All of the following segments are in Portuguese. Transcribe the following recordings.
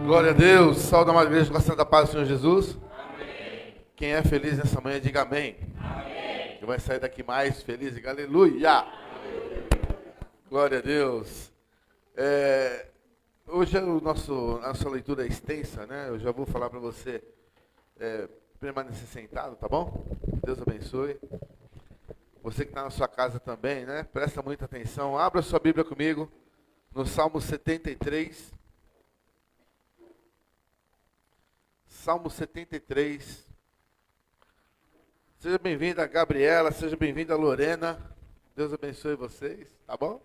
Glória a Deus, saúde a amada igreja com a santa paz do Senhor Jesus. Amém. Quem é feliz nessa manhã, diga amém. Amém. Que vai sair daqui mais feliz, diga aleluia. Glória a Deus. Hoje a nossa leitura é extensa, né? Eu já vou falar para você permanecer sentado, tá bom? Deus abençoe. Você que está na sua casa também, né? Presta muita atenção. Abra sua Bíblia comigo no Salmo 73. Salmo 73. Seja bem-vinda, Gabriela, seja bem-vinda, Lorena. Deus abençoe vocês, tá bom?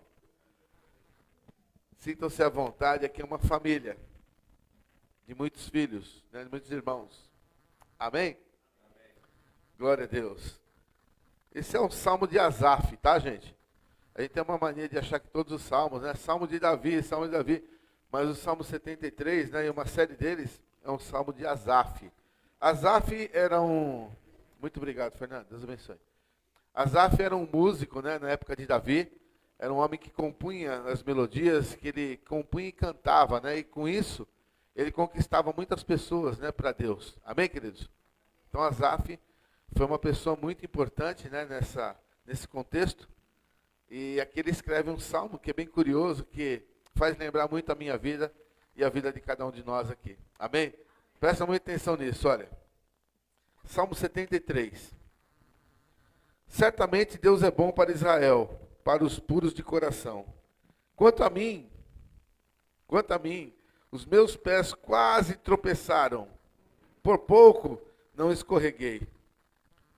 Sintam-se à vontade, aqui é uma família de muitos filhos, né, de muitos irmãos. Amém? Amém? Glória a Deus. Esse é um salmo de Asaf, tá, gente? A gente tem uma mania de achar que todos os salmos, né? Salmo de Davi, mas o Salmo 73, né, e uma série deles, é um salmo de Asaf. Asaf era um... Muito obrigado, Fernando. Deus abençoe. Asaf era um músico, né, na época de Davi. Era um homem que compunha as melodias, que ele compunha e cantava, né? E com isso, ele conquistava muitas pessoas, né, para Deus. Amém, queridos? Então, Asaf foi uma pessoa muito importante, né, nesse contexto. E aqui ele escreve um salmo que é bem curioso, que faz lembrar muito a minha vida e a vida de cada um de nós aqui. Amém? Presta muita atenção nisso, olha. Salmo 73. Certamente Deus é bom para Israel, para os puros de coração. Quanto a mim, os meus pés quase tropeçaram. Por pouco não escorreguei.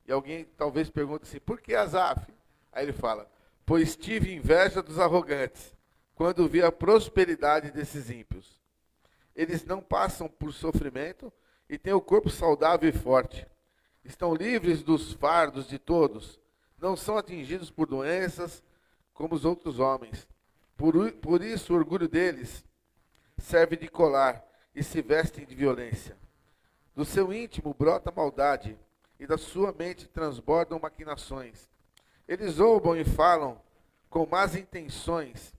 E alguém talvez pergunte assim, por que Asaf? Aí ele fala, pois tive inveja dos arrogantes, quando vi a prosperidade desses ímpios. Eles não passam por sofrimento e têm o corpo saudável e forte. Estão livres dos fardos de todos. Não são atingidos por doenças como os outros homens. Por isso o orgulho deles serve de colar e se vestem de violência. Do seu íntimo brota maldade e da sua mente transbordam maquinações. Eles zombam e falam com más intenções.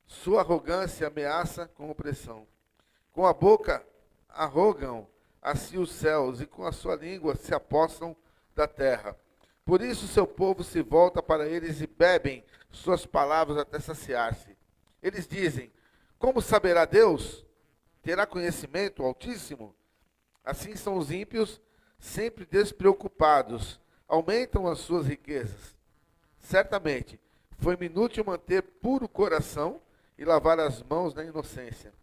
Sua arrogância ameaça com opressão. Com a boca arrogam a si os céus, e com a sua língua se apossam da terra. Por isso seu povo se volta para eles e bebem suas palavras até saciar-se. Eles dizem, como saberá Deus? Terá conhecimento o Altíssimo? Assim são os ímpios, sempre despreocupados, aumentam as suas riquezas. Certamente, foi-me inútil manter puro o coração e lavar as mãos na inocência.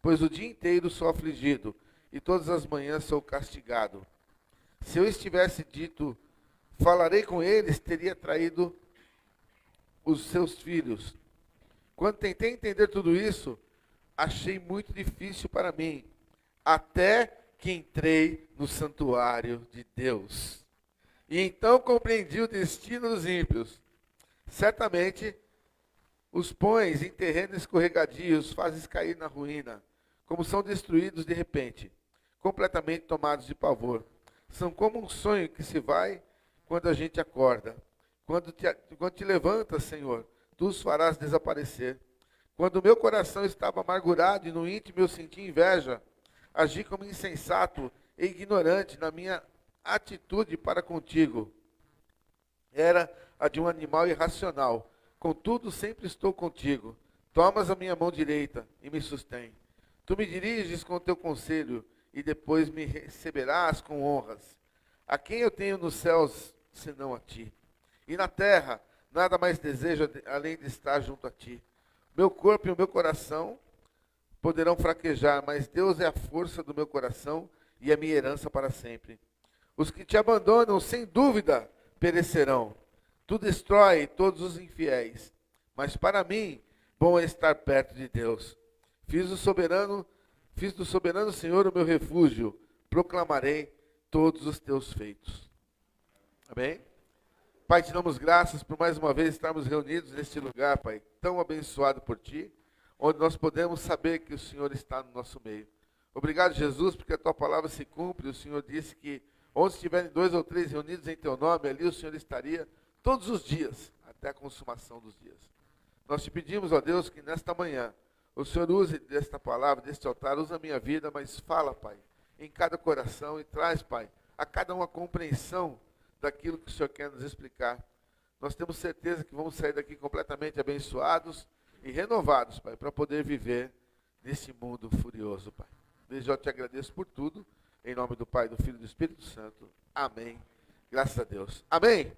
Pois o dia inteiro sou afligido, e todas as manhãs sou castigado. Se eu estivesse dito, falarei com eles, teria traído os seus filhos. Quando tentei entender tudo isso, achei muito difícil para mim, até que entrei no santuário de Deus. E então compreendi o destino dos ímpios. Certamente, os pões em terreno escorregadio, os fazes cair na ruína. Como são destruídos de repente, completamente tomados de pavor. São como um sonho que se vai quando a gente acorda. Quando te levantas, Senhor, tu os farás desaparecer. Quando o meu coração estava amargurado e no íntimo eu senti inveja, agi como insensato e ignorante na minha atitude para contigo. Era a de um animal irracional. Contudo, sempre estou contigo. Tomas a minha mão direita e me sustém. Tu me diriges com o teu conselho, e depois me receberás com honras. A quem eu tenho nos céus, senão a ti? E na terra, nada mais desejo além de estar junto a ti. Meu corpo e o meu coração poderão fraquejar, mas Deus é a força do meu coração e a minha herança para sempre. Os que te abandonam, sem dúvida, perecerão. Tu destrói todos os infiéis. Mas para mim, bom é estar perto de Deus. Fiz do soberano Senhor o meu refúgio, proclamarei todos os teus feitos. Amém? Pai, te damos graças por mais uma vez estarmos reunidos neste lugar, Pai, tão abençoado por ti, onde nós podemos saber que o Senhor está no nosso meio. Obrigado, Jesus, porque a tua palavra se cumpre. O Senhor disse que onde estiverem 2 ou 3 reunidos em teu nome, ali o Senhor estaria todos os dias, até a consumação dos dias. Nós te pedimos, ó Deus, que nesta manhã O Senhor use desta palavra, deste altar, usa a minha vida, mas fala, Pai, em cada coração e traz, Pai, a cada um a compreensão daquilo que o Senhor quer nos explicar. Nós temos certeza que vamos sair daqui completamente abençoados e renovados, Pai, para poder viver nesse mundo furioso, Pai. Desde já eu te agradeço por tudo, em nome do Pai, do Filho e do Espírito Santo. Amém. Graças a Deus. Amém?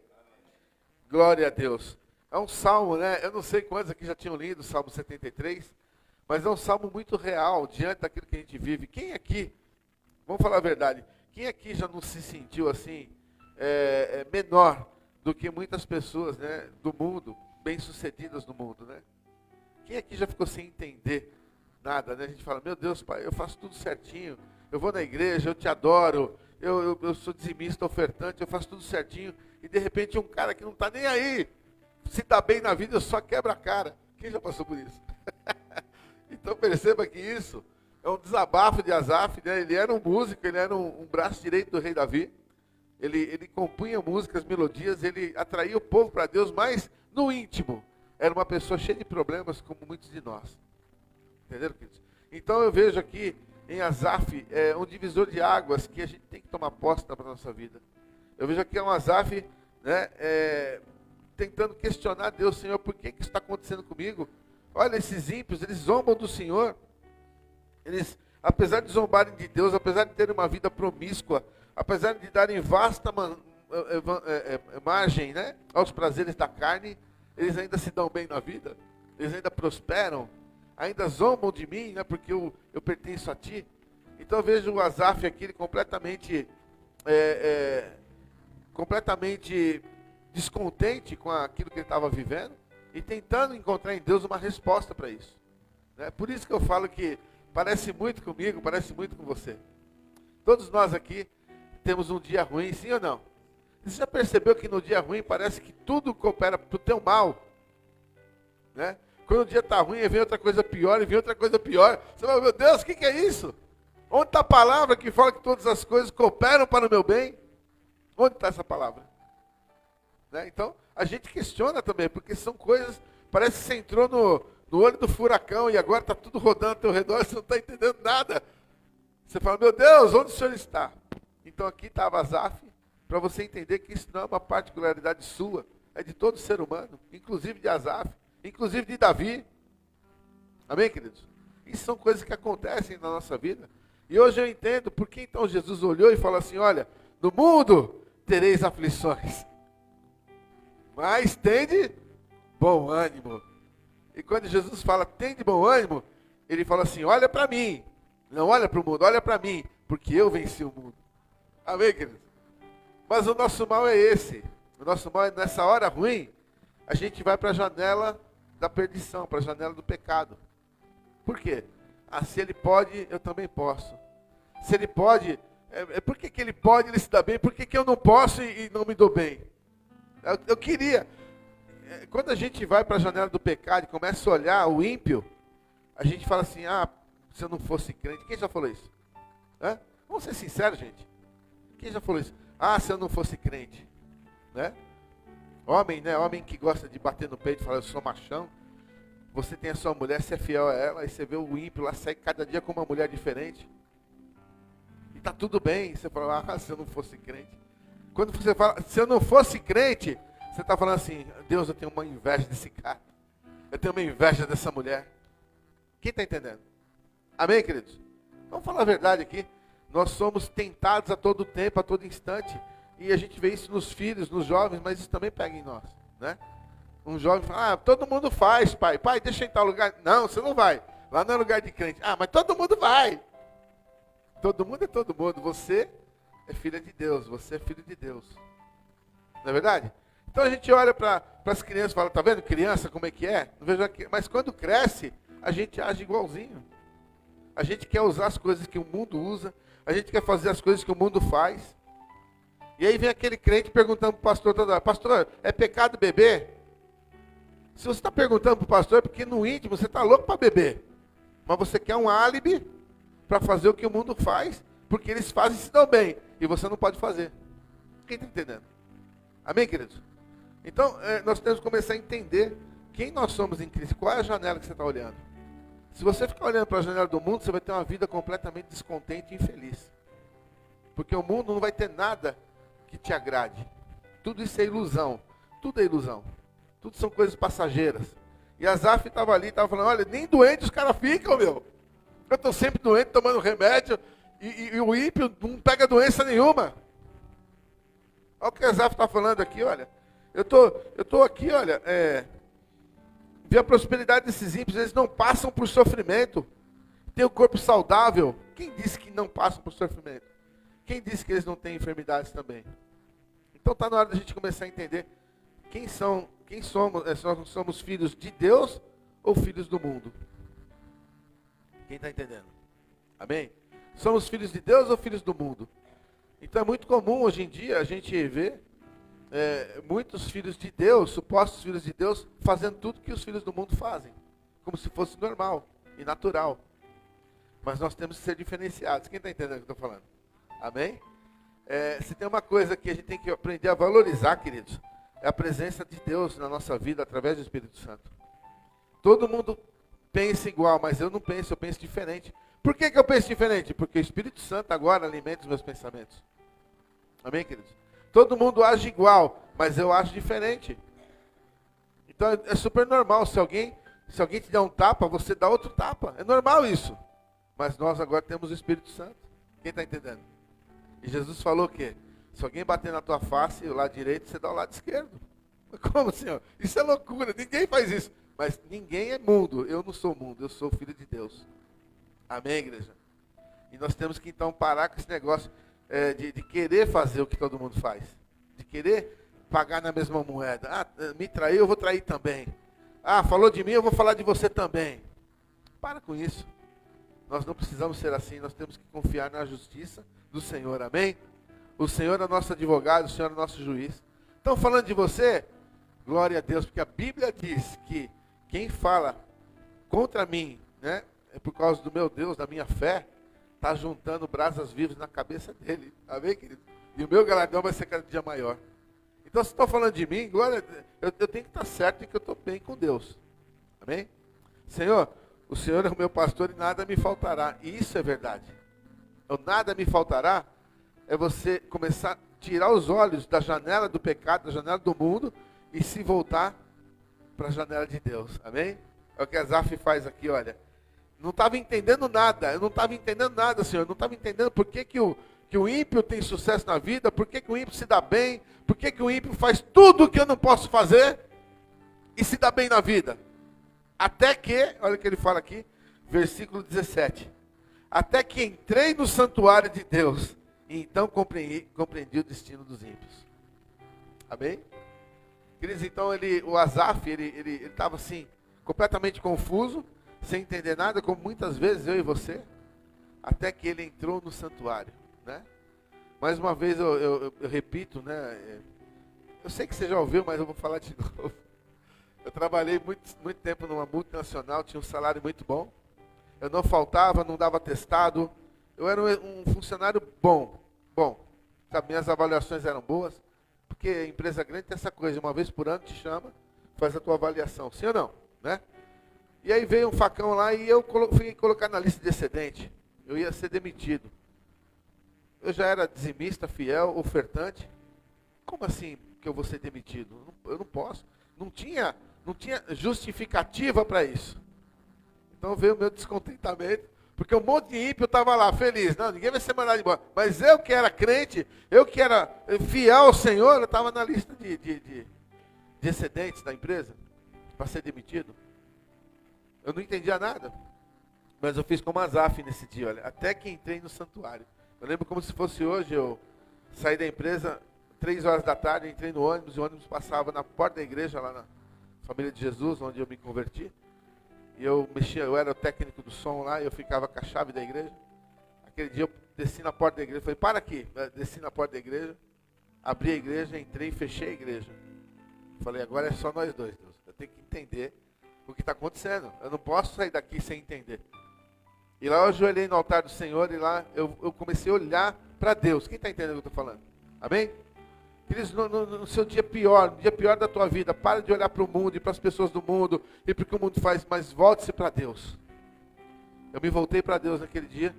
Glória a Deus. É um salmo, né? Eu não sei quantos aqui já tinham lido o Salmo 73, mas é um salmo muito real, diante daquilo que a gente vive. Quem aqui, vamos falar a verdade, quem aqui já não se sentiu assim, menor do que muitas pessoas, né, do mundo, bem-sucedidas no mundo, né? Quem aqui já ficou sem entender nada, né? A gente fala, meu Deus, Pai, eu faço tudo certinho, eu vou na igreja, eu te adoro, eu sou dizimista, ofertante, eu faço tudo certinho, e de repente um cara que não está nem aí, se dá bem na vida, só quebra a cara. Quem já passou por isso? Então perceba que isso é um desabafo de Asaf, né? Ele era um músico, ele era um braço direito do rei Davi, ele compunha músicas, melodias, ele atraía o povo para Deus, mas no íntimo era uma pessoa cheia de problemas, como muitos de nós. Entenderam, queridos? Então eu vejo aqui em Asaf um divisor de águas que a gente tem que tomar posse para a nossa vida. Eu vejo aqui um Asaf, né, tentando questionar Deus, Senhor, por que isso está acontecendo comigo? Olha, esses ímpios, eles zombam do Senhor. Eles, apesar de zombarem de Deus, apesar de terem uma vida promíscua, apesar de darem vasta margem, né, aos prazeres da carne, eles ainda se dão bem na vida, eles ainda prosperam, ainda zombam de mim, né, porque eu pertenço a Ti. Então eu vejo o Asaf aqui, ele completamente descontente com aquilo que ele estava vivendo e tentando encontrar em Deus uma resposta para isso, né? Por isso que eu falo que parece muito comigo, parece muito com você. Todos nós aqui temos um dia ruim, sim ou não? Você já percebeu que no dia ruim parece que tudo coopera para o teu mal, né? Quando o dia está ruim, vem outra coisa pior, e vem outra coisa pior. Você fala, meu Deus, o que é isso? Onde está a palavra que fala que todas as coisas cooperam para o meu bem? Onde está essa palavra? Né? Então, a gente questiona também, porque são coisas, parece que você entrou no olho do furacão e agora está tudo rodando ao teu redor, você não está entendendo nada. Você fala, meu Deus, onde o Senhor está? Então aqui estava Asaf, para você entender que isso não é uma particularidade sua, é de todo ser humano, inclusive de Asaf, inclusive de Davi. Amém, queridos? Isso são coisas que acontecem na nossa vida. E hoje eu entendo por que então Jesus olhou e falou assim, olha, no mundo tereis aflições, mas tende bom ânimo. E quando Jesus fala, tende bom ânimo, ele fala assim, olha para mim, não olha para o mundo, olha para mim, porque eu venci o mundo. Amém, queridos? Mas o nosso mal é esse, o nosso mal é nessa hora ruim, a gente vai para a janela da perdição, para a janela do pecado. Por quê? Ah, se ele pode, eu também posso. Se ele pode, por que ele pode, ele se dá bem, por que eu não posso e não me dou bem? Eu queria, quando a gente vai para a janela do pecado e começa a olhar o ímpio, a gente fala assim, ah, se eu não fosse crente, quem já falou isso? Vamos ser sinceros, gente. Quem já falou isso? Ah, se eu não fosse crente, né? Homem, né? Homem que gosta de bater no peito e falar, eu sou machão. Você tem a sua mulher, você é fiel a ela, e você vê o ímpio lá sair cada dia com uma mulher diferente. E tá tudo bem. Você fala, ah, se eu não fosse crente. Quando você fala, se eu não fosse crente, você está falando assim, Deus, eu tenho uma inveja desse cara. Eu tenho uma inveja dessa mulher. Quem está entendendo? Amém, queridos? Vamos falar a verdade aqui. Nós somos tentados a todo tempo, a todo instante. E a gente vê isso nos filhos, nos jovens, mas isso também pega em nós, né? Um jovem fala, ah, todo mundo faz, pai. Pai, deixa eu ir em tal lugar. Não, você não vai. Lá não é lugar de crente. Ah, mas todo mundo vai. Todo mundo é todo mundo. Você é filha de Deus. Você é filho de Deus. Não é verdade? Então a gente olha para as crianças e fala, tá vendo criança como é que é? Não vejo aqui. Mas quando cresce, a gente age igualzinho. A gente quer usar as coisas que o mundo usa. A gente quer fazer as coisas que o mundo faz. E aí vem aquele crente perguntando para o pastor toda hora, pastor, é pecado beber? Se você está perguntando para o pastor, é porque no íntimo você está louco para beber. Mas você quer um álibi para fazer o que o mundo faz, porque eles fazem e se dão bem. E você não pode fazer. Quem está entendendo? Amém, queridos? Então, nós temos que começar a entender quem nós somos em Cristo. Qual é a janela que você está olhando? Se você ficar olhando para a janela do mundo, você vai ter uma vida completamente descontente e infeliz. Porque o mundo não vai ter nada que te agrade. Tudo isso é ilusão. Tudo é ilusão. Tudo são coisas passageiras. E Asaf estava ali, estava falando, olha, nem doente os caras ficam, meu. Eu estou sempre doente, tomando remédio, e o ímpio não pega doença nenhuma. Olha o que Asaf está falando aqui, olha. Eu tô aqui, olha, ver a prosperidade desses ímpios, eles não passam por sofrimento. Tem o corpo saudável. Quem disse que não passam por sofrimento? Quem disse que eles não têm enfermidades também? Então está na hora da gente começar a entender quem somos, se nós somos filhos de Deus ou filhos do mundo. Quem está entendendo? Amém? Somos filhos de Deus ou filhos do mundo? Então é muito comum hoje em dia a gente ver muitos filhos de Deus, supostos filhos de Deus, fazendo tudo que os filhos do mundo fazem. Como se fosse normal e natural. Mas nós temos que ser diferenciados. Quem está entendendo o que eu estou falando? Amém? Se tem uma coisa que a gente tem que aprender a valorizar, queridos, é a presença de Deus na nossa vida através do Espírito Santo. Todo mundo pensa igual, mas eu não penso, eu penso diferente. Por que eu penso diferente? Porque o Espírito Santo agora alimenta os meus pensamentos. Amém, queridos? Todo mundo age igual, mas eu acho diferente. Então é super normal, se alguém te der um tapa, você dá outro tapa. É normal isso. Mas nós agora temos o Espírito Santo. Quem está entendendo? E Jesus falou que se alguém bater na tua face, o lado direito, você dá o lado esquerdo. Como, Senhor? Isso é loucura, ninguém faz isso. Mas ninguém é mundo, eu não sou mundo, eu sou filho de Deus. Amém, igreja? E nós temos que então parar com esse negócio de querer fazer o que todo mundo faz. De querer pagar na mesma moeda. Ah, me traiu, eu vou trair também. Ah, falou de mim, eu vou falar de você também. Para com isso. Nós não precisamos ser assim, nós temos que confiar na justiça do Senhor, amém? O Senhor é nosso advogado, o Senhor é nosso juiz. Estão falando de você? Glória a Deus, porque a Bíblia diz que quem fala contra mim, né, é por causa do meu Deus, da minha fé, está juntando brasas vivas na cabeça dele, amém, querido? E o meu galardão vai ser cada dia maior. Então, se estão falando de mim, glória a Deus, eu tenho que estar certo em que eu estou bem com Deus, amém? Senhor, o Senhor é o meu pastor e nada me faltará. E isso é verdade. O nada me faltará é você começar a tirar os olhos da janela do pecado, da janela do mundo e se voltar para a janela de Deus. Amém? É o que Asaf faz aqui, olha. Não estava entendendo nada. Eu não estava entendendo nada, Senhor. Eu não estava entendendo por que o ímpio tem sucesso na vida, por que o ímpio se dá bem, por que o ímpio faz tudo o que eu não posso fazer e se dá bem na vida. Até que, olha o que ele fala aqui, versículo 17. Até que entrei no santuário de Deus, e então compreendi o destino dos ímpios. Amém? Queridos, então o Asaf, ele estava assim, completamente confuso, sem entender nada, como muitas vezes eu e você, até que ele entrou no santuário, né? Mais uma vez eu repito, né? Eu sei que você já ouviu, mas eu vou falar de novo. Eu trabalhei muito tempo numa multinacional, tinha um salário muito bom. Eu não faltava, não dava atestado. Eu era um funcionário bom. Sabe, minhas avaliações eram boas. Porque empresa grande tem essa coisa, uma vez por ano te chama, faz a tua avaliação. Sim ou não? Né? E aí veio um facão lá e eu fui colocar na lista de excedente. Eu ia ser demitido. Eu já era dizimista, fiel, ofertante. Como assim que eu vou ser demitido? Eu não posso. Não tinha justificativa para isso. Então veio o meu descontentamento, porque um monte de ímpio estava lá, feliz. Não, ninguém vai ser mandado embora. Mas eu que era crente, eu que era fiel ao Senhor, eu estava na lista de excedentes da empresa, para ser demitido. Eu não entendia nada. Mas eu fiz como Asaf nesse dia, olha, até que entrei no santuário. Eu lembro como se fosse hoje, eu saí da empresa, 3 horas da tarde, entrei no ônibus, e o ônibus passava na porta da igreja, lá na Família de Jesus, onde eu me converti. E eu era o técnico do som lá, e eu ficava com a chave da igreja. Aquele dia eu desci na porta da igreja, falei, para aqui. Desci na porta da igreja, abri a igreja, entrei e fechei a igreja. Falei, agora é só nós dois, Deus. Eu tenho que entender o que está acontecendo. Eu não posso sair daqui sem entender. E lá eu ajoelhei no altar do Senhor, e lá eu comecei a olhar para Deus. Quem está entendendo o que eu estou falando? Amém? Queridos, no seu dia pior, no dia pior da tua vida, para de olhar para o mundo e para as pessoas do mundo e para o que o mundo faz, mas volte-se para Deus. Eu me voltei para Deus naquele dia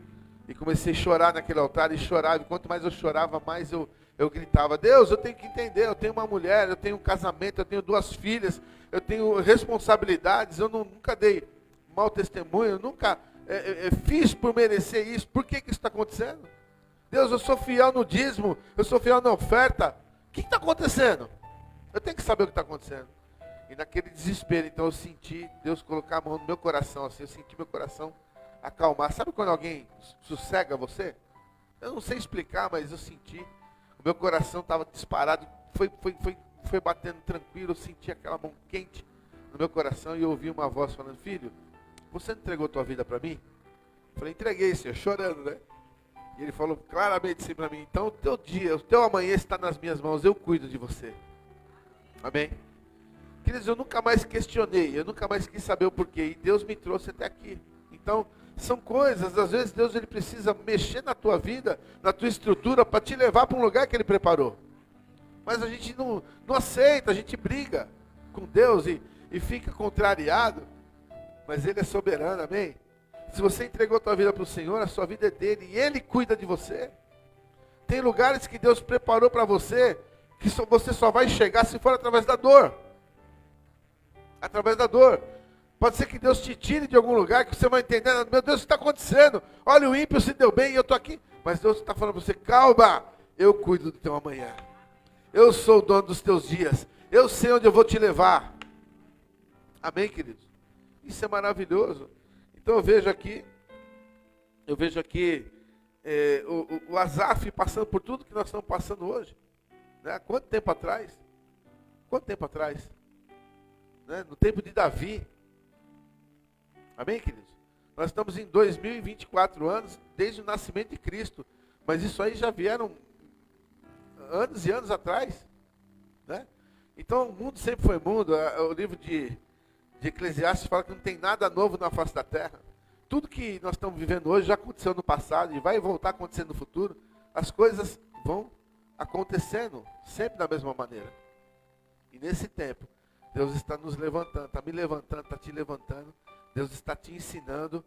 e comecei a chorar naquele altar e chorava. E quanto mais eu chorava, mais eu gritava: Deus, eu tenho que entender, eu tenho uma mulher, eu tenho um casamento, eu tenho 2 filhas, eu tenho responsabilidades, eu nunca dei mau testemunho, eu nunca fiz por merecer isso. Por que isso está acontecendo? Deus, eu sou fiel no dízimo, eu sou fiel na oferta. O que está acontecendo? Eu tenho que saber o que está acontecendo. E naquele desespero, então, eu senti Deus colocar a mão no meu coração, assim, eu senti meu coração acalmar. Sabe quando alguém sossega você? Eu não sei explicar, mas eu senti. O meu coração estava disparado, foi batendo tranquilo, eu senti aquela mão quente no meu coração e eu ouvi uma voz falando: filho, você não entregou tua vida para mim? Eu falei: entreguei, Senhor, chorando, né? E ele falou claramente assim para mim: então o teu dia, o teu amanhã está nas minhas mãos, eu cuido de você. Amém? Queridos, eu nunca mais questionei, eu nunca mais quis saber o porquê, e Deus me trouxe até aqui. Então, são coisas, às vezes Deus ele precisa mexer na tua vida, na tua estrutura, para te levar para um lugar que Ele preparou. Mas a gente não aceita, a gente briga com Deus e fica contrariado, mas Ele é soberano, amém? Se você entregou a tua vida para o Senhor, a sua vida é dele, e Ele cuida de você. Tem lugares que Deus preparou para você, que você só vai chegar se for através da dor. Através da dor. Pode ser que Deus te tire de algum lugar que você vai entender: meu Deus, o que está acontecendo? Olha, o ímpio se deu bem e eu estou aqui. Mas Deus está falando para você: calma, eu cuido do teu amanhã. Eu sou o dono dos teus dias. Eu sei onde eu vou te levar. Amém, queridos? Isso é maravilhoso. Então eu vejo aqui o Asaf passando por tudo que nós estamos passando hoje. Né? Quanto tempo atrás? Quanto tempo atrás? Né? No tempo de Davi. Amém, queridos? Nós estamos em 2024 anos, desde o nascimento de Cristo. Mas isso aí já vieram anos e anos atrás. Né? Então o mundo sempre foi mundo. O livro de Eclesiastes fala que não tem nada novo na face da terra. Tudo que nós estamos vivendo hoje já aconteceu no passado e vai voltar a acontecer no futuro. As coisas vão acontecendo sempre da mesma maneira. E nesse tempo, Deus está nos levantando, está me levantando, está te levantando. Deus está te ensinando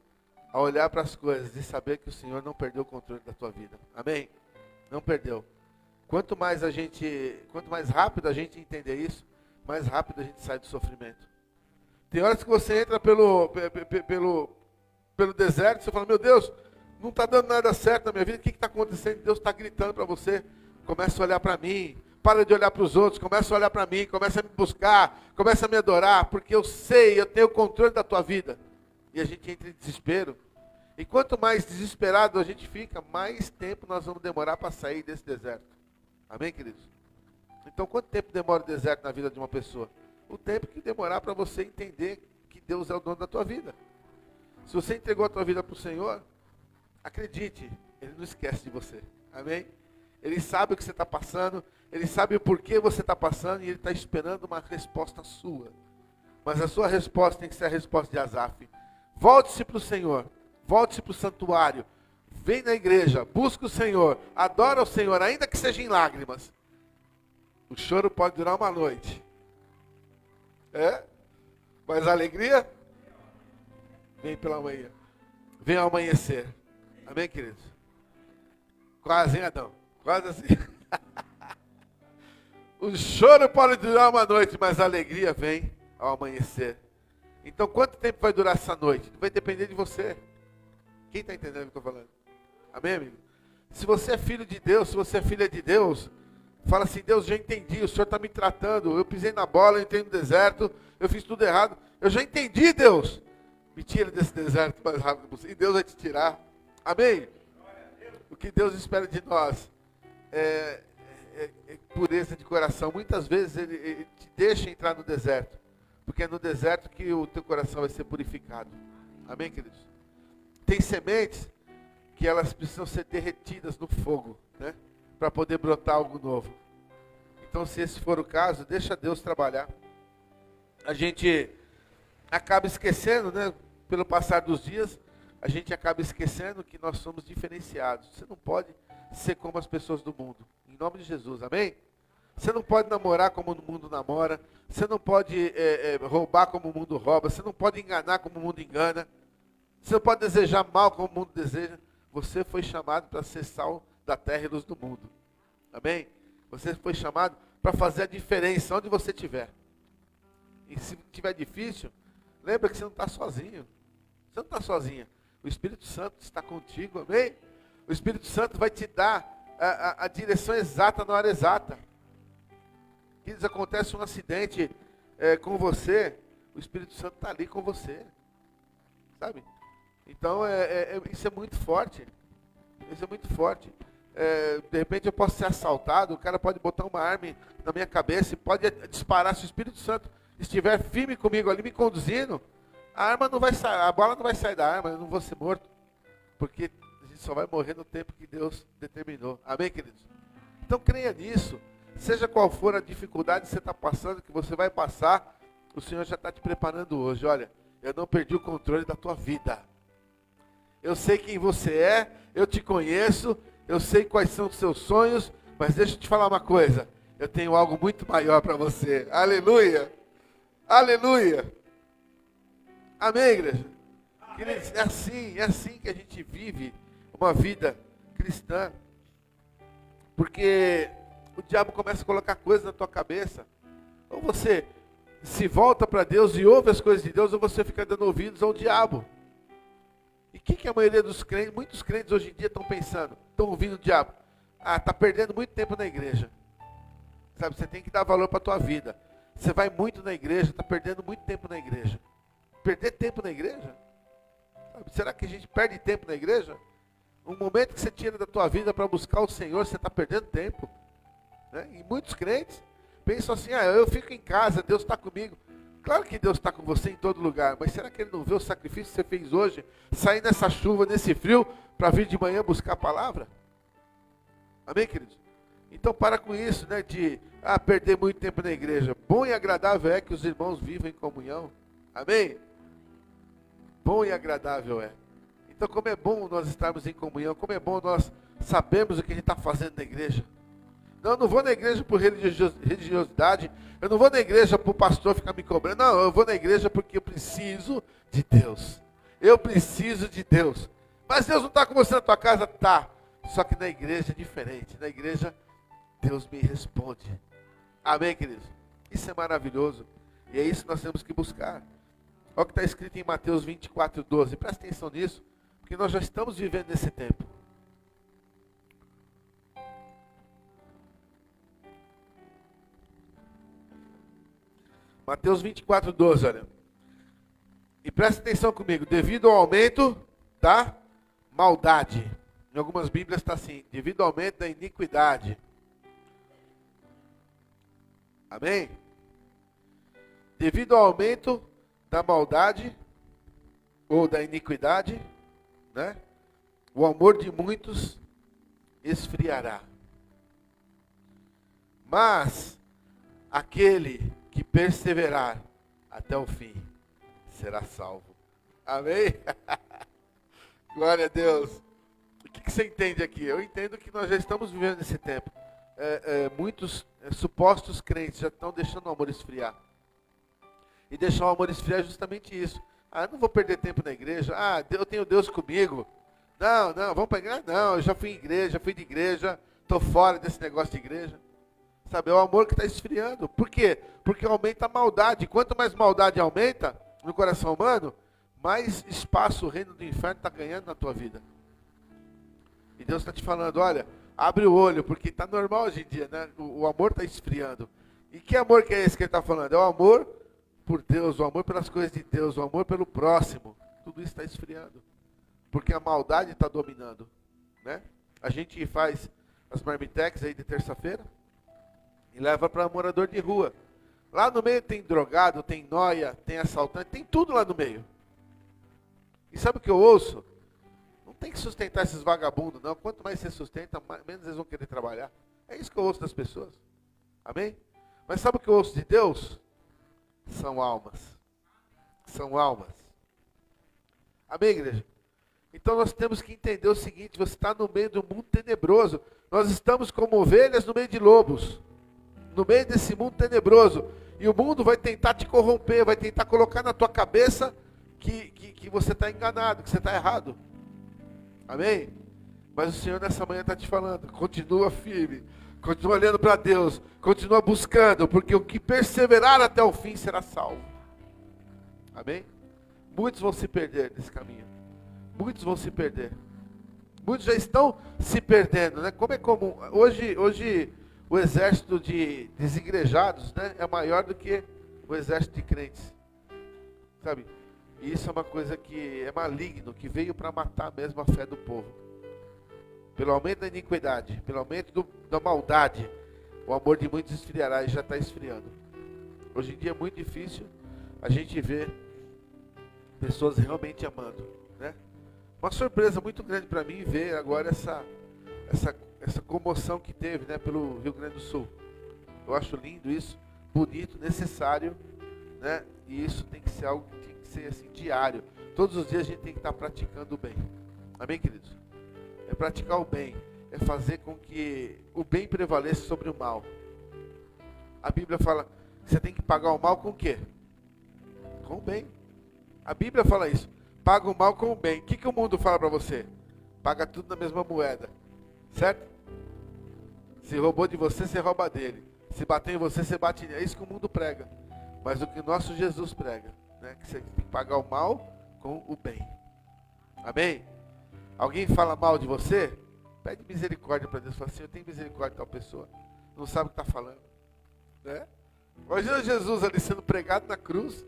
a olhar para as coisas e saber que o Senhor não perdeu o controle da tua vida. Amém? Não perdeu. Quanto mais rápido a gente entender isso, mais rápido a gente sai do sofrimento. Tem horas que você entra pelo deserto e você fala: meu Deus, não está dando nada certo na minha vida, o que está acontecendo? Deus está gritando para você: começa a olhar para mim, para de olhar para os outros, começa a olhar para mim, começa a me buscar, começa a me adorar, porque eu sei, eu tenho o controle da tua vida. E a gente entra em desespero. E quanto mais desesperado a gente fica, mais tempo nós vamos demorar para sair desse deserto. Amém, queridos? Então, quanto tempo demora o deserto na vida de uma pessoa? O tempo que demorar para você entender que Deus é o dono da tua vida. Se você entregou a tua vida para o Senhor, acredite, Ele não esquece de você. Amém? Ele sabe o que você está passando, Ele sabe o porquê você está passando e Ele está esperando uma resposta sua. Mas a sua resposta tem que ser a resposta de Asaf. Volte-se para o Senhor, volte-se para o santuário, vem na igreja, busca o Senhor, adora o Senhor, ainda que seja em lágrimas. O choro pode durar uma noite. Mas a alegria vem pela manhã. Vem ao amanhecer. Amém, queridos? Quase, hein, Adão? Quase assim. O choro pode durar uma noite, mas a alegria vem ao amanhecer. Então, quanto tempo vai durar essa noite? Vai depender de você. Quem está entendendo o que eu estou falando? Amém, amigo? Se você é filho de Deus, se você é filha de Deus, fala assim: Deus, já entendi, o Senhor está me tratando, eu pisei na bola, eu entrei no deserto, eu fiz tudo errado. Eu já entendi, Deus. Me tira desse deserto o mais rápido possível. E Deus vai te tirar. Amém? O que Deus espera de nós é pureza de coração. Muitas vezes Ele te deixa entrar no deserto, porque é no deserto que o teu coração vai ser purificado. Amém, queridos? Tem sementes que elas precisam ser derretidas no fogo, né? Para poder brotar algo novo. Então, se esse for o caso, deixa Deus trabalhar. A gente acaba esquecendo, né? Pelo passar dos dias, a gente acaba esquecendo que nós somos diferenciados. Você não pode ser como as pessoas do mundo. Em nome de Jesus, amém? Você não pode namorar como o mundo namora. Você não pode roubar como o mundo rouba. Você não pode enganar como o mundo engana. Você não pode desejar mal como o mundo deseja. Você foi chamado para ser sal da terra e luz do mundo. Amém? Você foi chamado para fazer a diferença onde você estiver. E se estiver difícil, lembra que você não está sozinho. Você não está sozinha. O Espírito Santo está contigo, amém? O Espírito Santo vai te dar a direção exata na hora exata. Queridos, acontece um acidente com você, o Espírito Santo está ali com você. Sabe? Então, isso é muito forte. Isso é muito forte. De repente eu posso ser assaltado, o cara pode botar uma arma na minha cabeça e pode disparar. Se o Espírito Santo estiver firme comigo ali, me conduzindo, a arma não vai sair, a bola não vai sair da arma, eu não vou ser morto. Porque a gente só vai morrer no tempo que Deus determinou. Amém, queridos? Então creia nisso. Seja qual for a dificuldade que você está passando, que você vai passar, o Senhor já está te preparando hoje. Olha, eu não perdi o controle da tua vida. Eu sei quem você é, eu te conheço, eu sei quais são os seus sonhos, mas deixa eu te falar uma coisa. Eu tenho algo muito maior para você. Aleluia! Aleluia! Amém, igreja? Queridos, é assim que a gente vive uma vida cristã. Porque o diabo começa a colocar coisas na tua cabeça. Ou você se volta para Deus e ouve as coisas de Deus, ou você fica dando ouvidos ao diabo. E o que a maioria dos crentes, muitos crentes hoje em dia estão pensando? Estão ouvindo o diabo. Está perdendo muito tempo na igreja. Sabe, você tem que dar valor para a tua vida. Você vai muito na igreja, está perdendo muito tempo na igreja. Perder tempo na igreja? Sabe, será que a gente perde tempo na igreja? Um momento que você tira da tua vida para buscar o Senhor, você está perdendo tempo. Né? E muitos crentes pensam assim, eu fico em casa, Deus está comigo. Claro que Deus está com você em todo lugar, mas será que Ele não vê o sacrifício que você fez hoje, sair nessa chuva, nesse frio, para vir de manhã buscar a palavra? Amém, queridos? Então para com isso, né, de perder muito tempo na igreja. Bom e agradável é que os irmãos vivam em comunhão. Amém? Bom e agradável é. Então como é bom nós estarmos em comunhão, como é bom nós sabermos o que a gente está fazendo na igreja. Não, eu não vou na igreja por religiosidade, eu não vou na igreja para o pastor ficar me cobrando, não, eu vou na igreja porque eu preciso de Deus. Eu preciso de Deus. Mas Deus não está com você na tua casa? Tá. Só que na igreja é diferente. Na igreja, Deus me responde. Amém, queridos? Isso é maravilhoso. E é isso que nós temos que buscar. Olha o que está escrito em Mateus 24:12. Presta atenção nisso, porque nós já estamos vivendo nesse tempo. Mateus 24:12, olha. E presta atenção comigo. Devido ao aumento da maldade. Em algumas Bíblias está assim. Devido ao aumento da iniquidade. Amém? Devido ao aumento da maldade ou da iniquidade, né? O amor de muitos esfriará. Mas aquele que perseverar até o fim será salvo. Amém? Glória a Deus. O que você entende aqui? Eu entendo que nós já estamos vivendo esse tempo. Muitos supostos crentes já estão deixando o amor esfriar. E deixar o amor esfriar é justamente isso. Eu não vou perder tempo na igreja. Eu tenho Deus comigo. Não, vamos para a igreja? Não, eu já fui em igreja, fui de igreja, estou fora desse negócio de igreja. Sabe, é o amor que está esfriando. Por quê? Porque aumenta a maldade. Quanto mais maldade aumenta no coração humano, mais espaço o reino do inferno está ganhando na tua vida. E Deus está te falando, olha, abre o olho, porque está normal hoje em dia, né? O amor está esfriando. E que amor que é esse que ele está falando? É o amor por Deus, o amor pelas coisas de Deus, o amor pelo próximo. Tudo isso está esfriando. Porque a maldade está dominando. Né? A gente faz as marmitex aí de terça-feira e leva para morador de rua. Lá no meio tem drogado, tem nóia, tem assaltante, tem tudo lá no meio. E sabe o que eu ouço? Não tem que sustentar esses vagabundos, não. Quanto mais você sustenta, menos eles vão querer trabalhar. É isso que eu ouço das pessoas. Amém? Mas sabe o que eu ouço de Deus? São almas. São almas. Amém, igreja? Então nós temos que entender o seguinte, você está no meio do mundo tenebroso. Nós estamos como ovelhas no meio de lobos. No meio desse mundo tenebroso. E o mundo vai tentar te corromper, vai tentar colocar na tua cabeça que você está enganado, que você está errado. Amém? Mas o Senhor nessa manhã está te falando, continua firme, continua olhando para Deus, continua buscando, porque o que perseverar até o fim será salvo. Amém? Muitos vão se perder nesse caminho. Muitos vão se perder. Muitos já estão se perdendo, né? Como é comum. Hoje o exército de desigrejados, né, é maior do que o exército de crentes. Sabe? E isso é uma coisa que é maligno, que veio para matar mesmo a fé do povo. Pelo aumento da iniquidade, pelo aumento da maldade, o amor de muitos esfriará e já está esfriando. Hoje em dia é muito difícil a gente ver pessoas realmente amando, né? Uma surpresa muito grande para mim ver agora essa comoção que teve, né, pelo Rio Grande do Sul. Eu acho lindo isso, bonito, necessário, né? E isso tem que ser algo que tem que ser assim, diário. Todos os dias a gente tem que estar praticando o bem. Amém, queridos? É praticar o bem, é fazer com que o bem prevaleça sobre o mal. A Bíblia fala que você tem que pagar o mal com o quê? Com o bem. A Bíblia fala isso. Paga o mal com o bem. O que o mundo fala para você? Paga tudo na mesma moeda. Certo? Se roubou de você, você rouba dele. Se bateu em você, você bate nele. É isso que o mundo prega. Mas o que o nosso Jesus prega, né? Que você tem que pagar o mal com o bem. Amém? Alguém fala mal de você? Pede misericórdia para Deus. Fala assim, eu tenho misericórdia de tal pessoa. Não sabe o que está falando. Né? Imagina Jesus ali sendo pregado na cruz.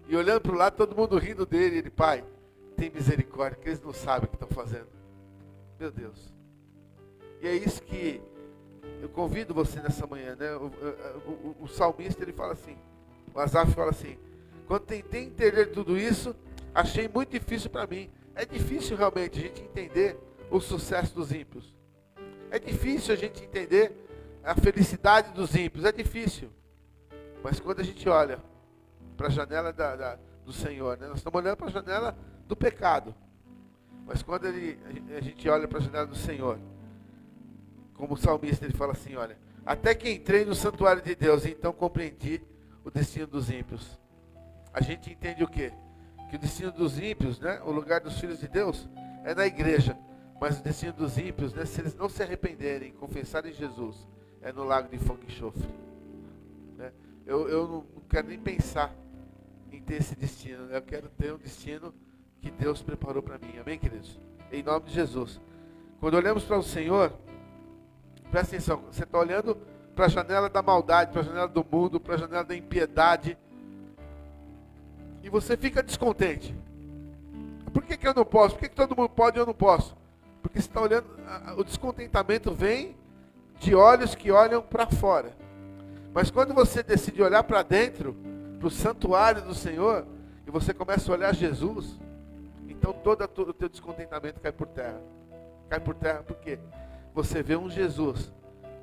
E olhando para o lado, todo mundo rindo dele. Ele, Pai, tem misericórdia, que eles não sabem o que estão fazendo. Meu Deus. E é isso que eu convido você nessa manhã, né? O salmista, ele fala assim, o Asaf fala assim, quando tentei entender tudo isso, achei muito difícil para mim. É difícil realmente a gente entender o sucesso dos ímpios. É difícil a gente entender a felicidade dos ímpios. É difícil. Mas quando a gente olha para a janela do Senhor, né? Nós estamos olhando para a janela do pecado. Mas quando a gente olha para a janela do Senhor, como o salmista, ele fala assim, olha, até que entrei no santuário de Deus, então compreendi o destino dos ímpios. A gente entende o quê? Que o destino dos ímpios, né, o lugar dos filhos de Deus, é na igreja. Mas o destino dos ímpios, né, se eles não se arrependerem, confessarem Jesus, é no lago de fogo e enxofre. Né? Eu não quero nem pensar em ter esse destino. Né? Eu quero ter um destino que Deus preparou para mim. Amém, queridos? Em nome de Jesus. Quando olhamos para o Senhor, presta atenção, você está olhando para a janela da maldade, para a janela do mundo, para a janela da impiedade, e você fica descontente. Por que eu não posso? Por que todo mundo pode e eu não posso? Porque você está olhando, o descontentamento vem de olhos que olham para fora. Mas quando você decide olhar para dentro, para o santuário do Senhor, e você começa a olhar Jesus, então todo o teu descontentamento cai por terra. Cai por terra porque você vê um Jesus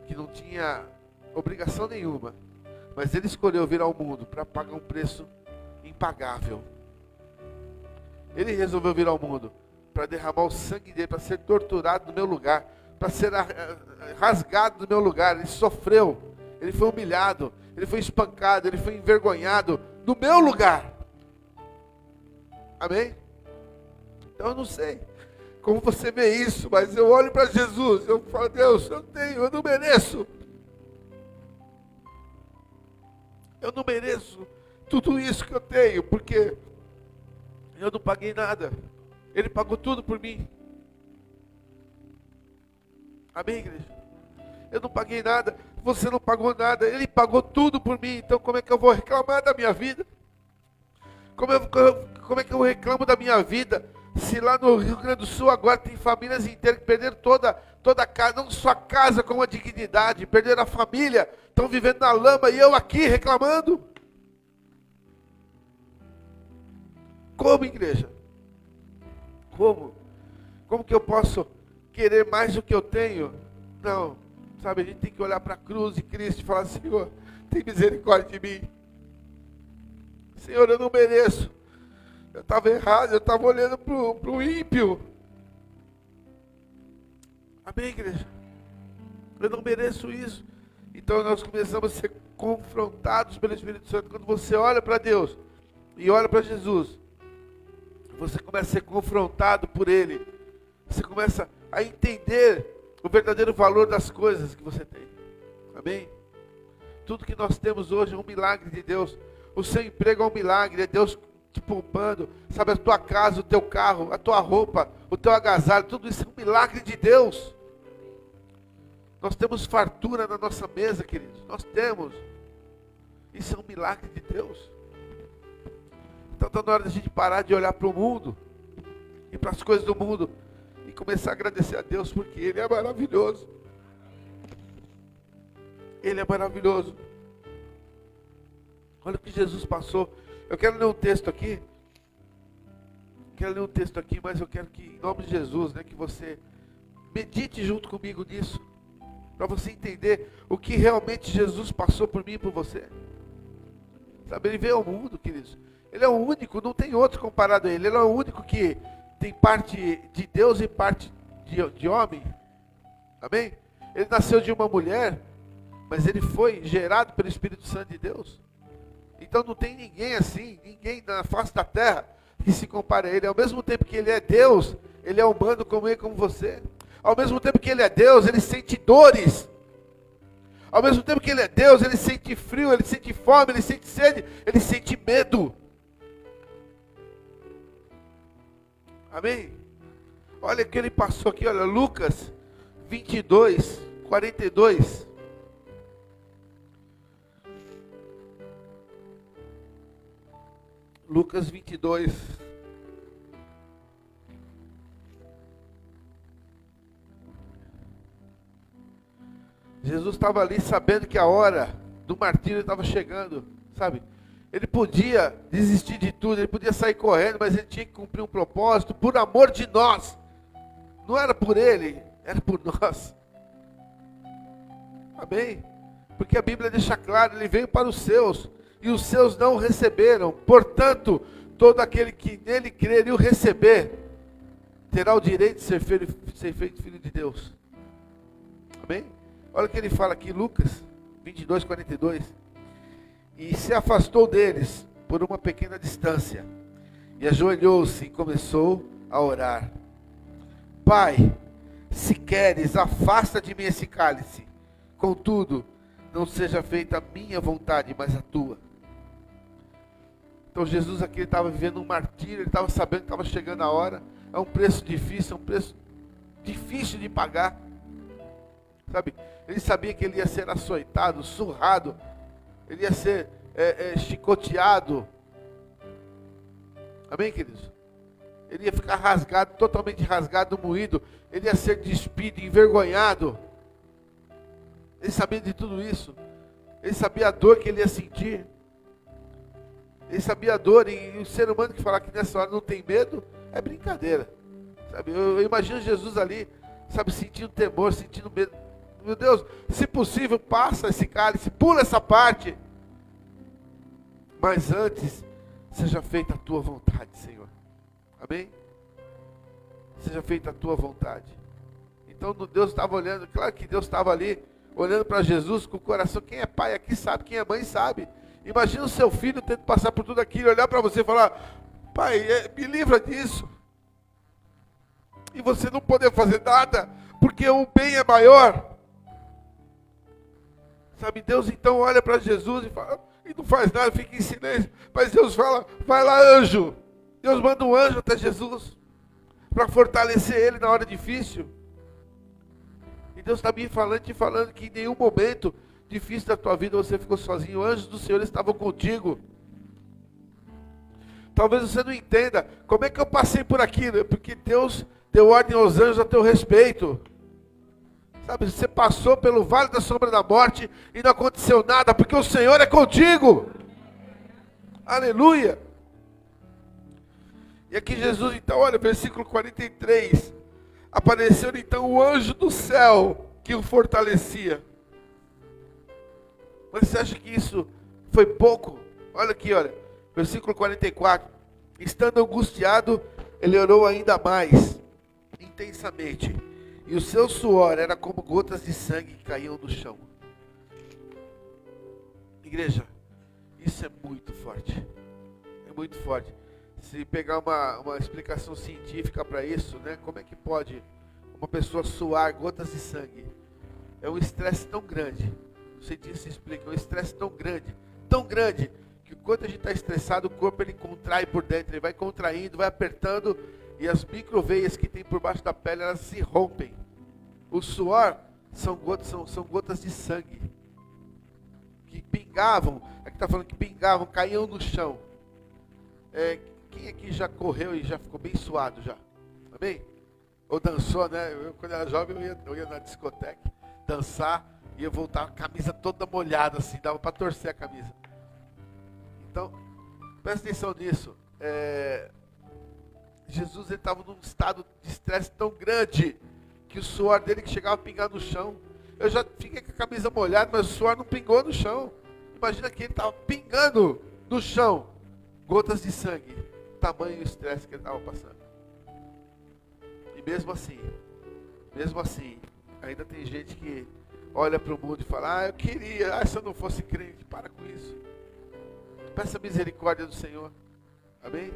que não tinha obrigação nenhuma, mas ele escolheu vir ao mundo para pagar um preço impagável. Ele resolveu vir ao mundo para derramar o sangue dele, para ser torturado no meu lugar, para ser rasgado no meu lugar. Ele sofreu, ele foi humilhado, ele foi espancado, ele foi envergonhado no meu lugar. Amém? Então eu não sei como você vê isso, mas eu olho para Jesus, eu falo, Deus, eu não mereço. Eu não mereço tudo isso que eu tenho, porque eu não paguei nada. Ele pagou tudo por mim. Amém, igreja? Eu não paguei nada, você não pagou nada, Ele pagou tudo por mim. Então como é que eu vou reclamar da minha vida? Como é que eu reclamo da minha vida, se lá no Rio Grande do Sul agora tem famílias inteiras que perderam toda a casa, não só a casa, como a dignidade, perderam a família, estão vivendo na lama, e eu aqui reclamando? Como, igreja? Como? Como que eu posso querer mais do que eu tenho? Não, sabe, a gente tem que olhar para a cruz de Cristo e falar, Senhor, tem misericórdia de mim. Senhor, eu não mereço. Eu estava errado, eu estava olhando para o ímpio. Amém, igreja? Eu não mereço isso. Então nós começamos a ser confrontados pelo Espírito Santo. Quando você olha para Deus e olha para Jesus, Você começa a ser confrontado por Ele. Você começa a entender o verdadeiro valor das coisas que você tem. Amém? Tudo que nós temos hoje é um milagre de Deus. O seu emprego é um milagre, é Deus te poupando. Sabe, a tua casa, o teu carro, a tua roupa, o teu agasalho, tudo isso é um milagre de Deus. Nós temos fartura na nossa mesa, queridos. Nós temos. Isso é um milagre de Deus. Então está na hora da gente parar de olhar para o mundo e para as coisas do mundo e começar a agradecer a Deus, porque Ele é maravilhoso. Ele é maravilhoso. Olha o que Jesus passou. Eu quero ler um texto aqui. Mas eu quero que, em nome de Jesus, que você medite junto comigo nisso. Para você entender o que realmente Jesus passou por mim e por você. Sabe, Ele veio ao mundo, queridos. Ele é o único, não tem outro comparado a Ele. Ele é o único que tem parte de Deus e parte de homem. Amém? Ele nasceu de uma mulher, mas Ele foi gerado pelo Espírito Santo de Deus. Então não tem ninguém assim, ninguém na face da terra que se compare a Ele. Ao mesmo tempo que Ele é Deus, Ele é humano como eu e como você. Ao mesmo tempo que Ele é Deus, Ele sente dores. Ao mesmo tempo que Ele é Deus, Ele sente frio, Ele sente fome, Ele sente sede, Ele sente medo. Amém? Olha o que Ele passou aqui, olha, Lucas 22, 42. Lucas 22. Jesus estava ali sabendo que a hora do martírio estava chegando, sabe? Ele podia desistir de tudo, ele podia sair correndo, mas ele tinha que cumprir um propósito por amor de nós. Não era por ele, era por nós. Amém? Porque a Bíblia deixa claro, ele veio para os seus, e os seus não o receberam. Portanto, todo aquele que nele crer e o receber, terá o direito de ser feito filho de Deus. Amém? Olha o que ele fala aqui, Lucas 22, 42. E se afastou deles por uma pequena distância, e ajoelhou-se e começou a orar. Pai, se queres, afasta de mim esse cálice. Contudo, não seja feita a minha vontade, mas a tua. Então Jesus aqui estava vivendo um martírio, ele estava sabendo que estava chegando a hora. É um preço difícil, é um preço difícil de pagar. Sabe, ele sabia que ele ia ser açoitado, surrado, ele ia ser chicoteado. Amém, queridos? Ele ia ficar rasgado, totalmente rasgado, moído. Ele ia ser despido, envergonhado. Ele sabia de tudo isso. Ele sabia a dor que ele ia sentir. Ele sabia a dor. E o ser humano que fala que nessa hora não tem medo, é brincadeira. Sabe? Eu imagino Jesus ali, sabe, sentindo temor, sentindo medo. Meu Deus, se possível, passa esse cálice, pula essa parte. Mas antes, seja feita a tua vontade, Senhor. Amém? Seja feita a tua vontade. Então Deus estava olhando, claro que Deus estava ali, olhando para Jesus com o coração. Quem é pai aqui sabe, quem é mãe sabe. Imagina o seu filho tendo que passar por tudo aquilo, olhar para você e falar: pai, me livra disso. E você não poder fazer nada, porque o bem é maior. Sabe, Deus então olha para Jesus e fala, e não faz nada, fica em silêncio. Mas Deus fala: vai lá, anjo. Deus manda um anjo até Jesus, para fortalecer ele na hora difícil. E Deus está me falando, te falando que em nenhum momento difícil da tua vida você ficou sozinho. Anjos do Senhor estavam contigo. Talvez você não entenda, como é que eu passei por aquilo? Porque Deus deu ordem aos anjos a teu respeito. Sabe, você passou pelo vale da sombra da morte e não aconteceu nada, porque o Senhor é contigo. Aleluia. E aqui Jesus então, olha, versículo 43. Apareceu então o anjo do céu que o fortalecia. Mas você acha que isso foi pouco? Olha aqui, olha, versículo 44. Estando angustiado, ele orou ainda mais, intensamente. E o seu suor era como gotas de sangue que caíam no chão. Igreja, isso é muito forte. É muito forte. Se pegar uma explicação científica para isso, né? Como é que pode uma pessoa suar gotas de sangue? É um estresse tão grande. O cientista explica, é um estresse tão grande, que quando a gente está estressado, o corpo ele contrai por dentro, ele vai contraindo, vai apertando, e as microveias que tem por baixo da pele, elas se rompem. O suor são gotas de sangue, que pingavam, aqui está falando que pingavam, caíam no chão. Quem aqui já correu e já ficou bem suado já? Amém? Ou dançou, né? Quando era jovem, eu ia na discoteca dançar e eu voltava com a camisa toda molhada, assim, dava para torcer a camisa. Então, presta atenção nisso. Jesus estava num estado de estresse tão grande que o suor dele que chegava a pingar no chão. Eu já fiquei com a camisa molhada, mas o suor não pingou no chão. Imagina que ele estava pingando no chão gotas de sangue. Tamanho estresse que ele estava passando. E mesmo assim, ainda tem gente que olha para o mundo e fala, eu queria, se eu não fosse crente. Para com isso. Peça a misericórdia do Senhor. Amém?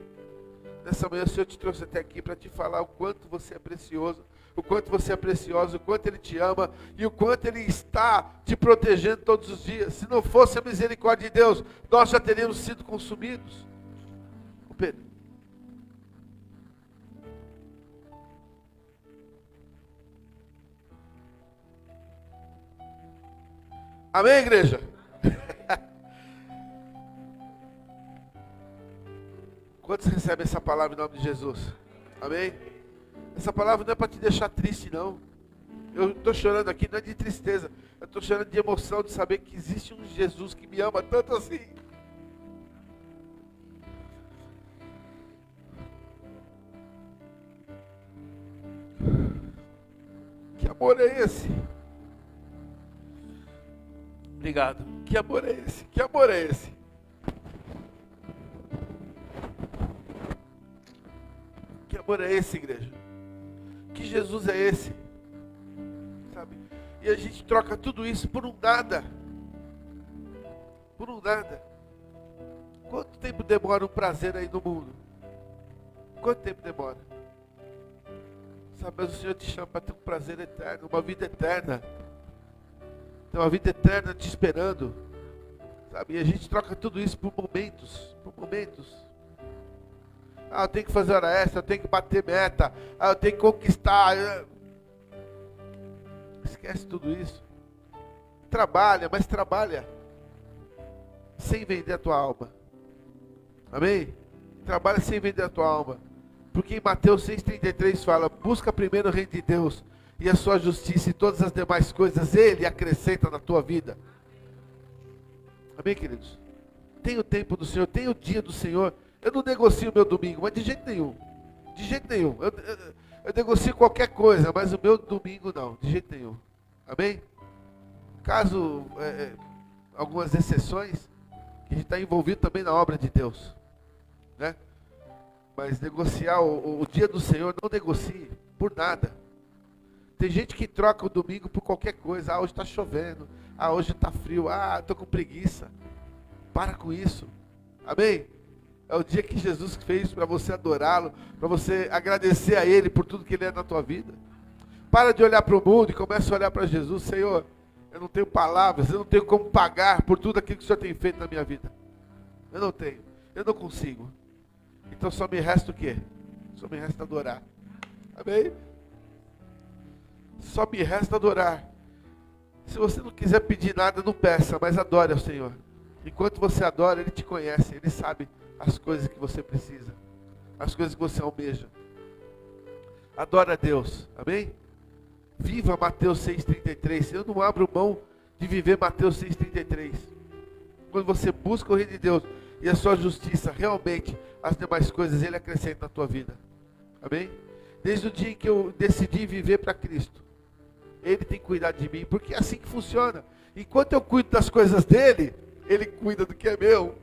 Nessa manhã o Senhor te trouxe até aqui para te falar o quanto você é precioso, o quanto você é preciosa, o quanto Ele te ama e o quanto Ele está te protegendo todos os dias. Se não fosse a misericórdia de Deus, nós já teríamos sido consumidos. O Pedro. Amém, igreja? Quantos recebem essa palavra em nome de Jesus? Amém? Essa palavra não é para te deixar triste, não. Eu estou chorando aqui, não é de tristeza. Eu estou chorando de emoção, de saber que existe um Jesus que me ama tanto assim. Que amor é esse? Obrigado. Que amor é esse? Que amor é esse? Que amor é esse, igreja? Que Jesus é esse? Sabe? E a gente troca tudo isso por um nada. Por um nada. Quanto tempo demora um prazer aí no mundo? Quanto tempo demora? Sabe, mas o Senhor te chama para ter um prazer eterno, uma vida eterna. Tem uma vida eterna te esperando. Sabe? E a gente troca tudo isso por momentos. Por momentos. Eu tenho que fazer hora extra, eu tenho que bater meta, eu tenho que conquistar. Esquece tudo isso. Trabalha, mas trabalha sem vender a tua alma. Amém? Trabalha sem vender a tua alma. Porque em Mateus 6,33 fala, busca primeiro o reino de Deus e a sua justiça e todas as demais coisas Ele acrescenta na tua vida. Amém, queridos? Tem o tempo do Senhor, tem o dia do Senhor. Eu não negocio o meu domingo, mas de jeito nenhum. De jeito nenhum. Eu negocio qualquer coisa, mas o meu domingo não. De jeito nenhum. Amém? Caso, algumas exceções, que a gente está envolvido também na obra de Deus. Né? Mas negociar o dia do Senhor, não negocie por nada. Tem gente que troca o domingo por qualquer coisa. Hoje está chovendo. Hoje está frio. Estou com preguiça. Para com isso. Amém? É o dia que Jesus fez para você adorá-lo, para você agradecer a Ele por tudo que Ele é na tua vida. Para de olhar para o mundo e começa a olhar para Jesus. Senhor, eu não tenho palavras, eu não tenho como pagar por tudo aquilo que o Senhor tem feito na minha vida. Eu não tenho, eu não consigo. Então só me resta o quê? Só me resta adorar. Amém? Só me resta adorar. Se você não quiser pedir nada, não peça, mas adore ao Senhor. Enquanto você adora, Ele te conhece, Ele sabe as coisas que você precisa, as coisas que você almeja. Adora a Deus, amém? Viva Mateus 6,33. Eu não abro mão de viver Mateus 6,33. Quando você busca o reino de Deus e a sua justiça, realmente as demais coisas Ele acrescenta na tua vida, amém? Desde o dia em que eu decidi viver para Cristo, Ele tem cuidado de mim, porque é assim que funciona. Enquanto eu cuido das coisas dEle, Ele cuida do que é meu.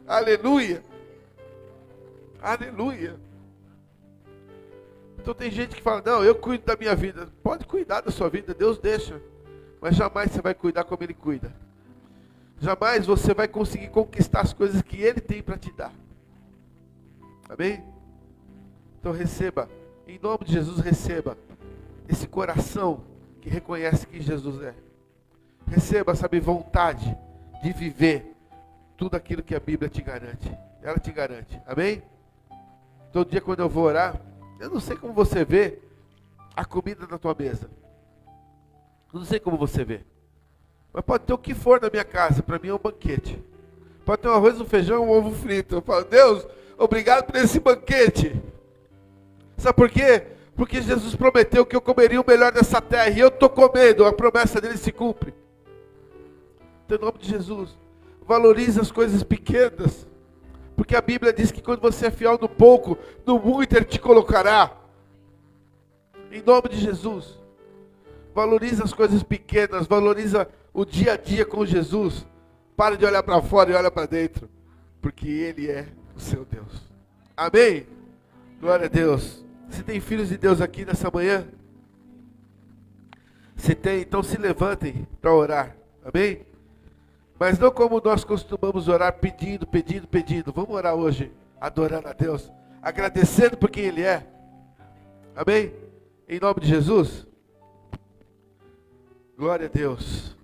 Aleluia. Aleluia. Então tem gente que fala, não, eu cuido da minha vida. Pode cuidar da sua vida, Deus deixa. Mas jamais você vai cuidar como Ele cuida. Jamais você vai conseguir conquistar as coisas que Ele tem para te dar. Amém? Então receba, em nome de Jesus, receba esse coração que reconhece quem Jesus é. Receba, sabe, vontade de viver tudo aquilo que a Bíblia te garante. Ela te garante. Amém? Todo dia quando eu vou orar, eu não sei como você vê a comida na tua mesa. Eu não sei como você vê. Mas pode ter o que for na minha casa, para mim é um banquete. Pode ter um arroz, um feijão, um ovo frito. Eu falo, Deus, obrigado por esse banquete. Sabe por quê? Porque Jesus prometeu que eu comeria o melhor dessa terra. E eu estou comendo, a promessa dele se cumpre. Então, em nome de Jesus, valorize as coisas pequenas. Porque a Bíblia diz que quando você é fiel no pouco, no muito Ele te colocará. Em nome de Jesus. Valorize as coisas pequenas, valoriza o dia a dia com Jesus. Para de olhar para fora e olha para dentro. Porque Ele é o seu Deus. Amém? Glória a Deus. Você tem filhos de Deus aqui nessa manhã? Se tem, então se levantem para orar. Amém? Mas não como nós costumamos orar pedindo, pedindo, pedindo. Vamos orar hoje, adorando a Deus, agradecendo por quem Ele é. Amém? Em nome de Jesus. Glória a Deus.